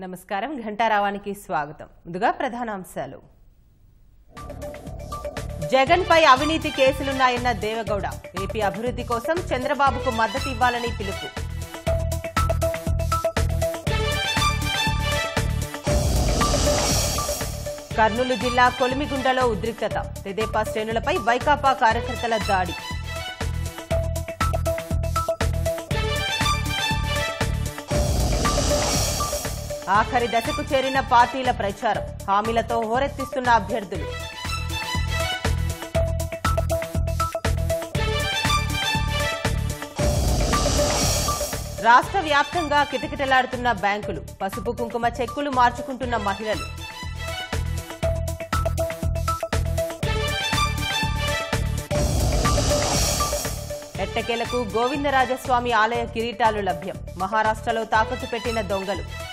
నమస్కారం ఘంటారావానికి స్వాగతం. ముందుగా ప్రధానాంశాలు. జగన్ పై అవినీతి కేసులున్నాయన్న దేవగౌడ. ఏపీ అభివృద్ధి కోసం చంద్రబాబుకు మద్దతు ఇవ్వాలని పిలుపు. కర్నూలు జిల్లా కొలిమిగుండలో ఉద్రిక్తత. తెదేపా శ్రేణులపై వైకాపా కార్యకర్తల దాడి. ఆఖరి దశకు చేరిన పార్టీల ప్రచారం. హామీలతో హోరెత్తిస్తున్న అభ్యర్థులు. రాష్ట్ర వ్యాప్తంగా కిటకిటలాడుతున్న బ్యాంకులు. పసుపు కుంకుమ చెక్కులు మార్చుకుంటున్న మహిళలు. ఎట్టకేలకు గోవిందరాజస్వామి ఆలయ కిరీటాలు లభ్యం. మహారాష్ట్రలో తాకట్టు పెట్టిన దొంగలు.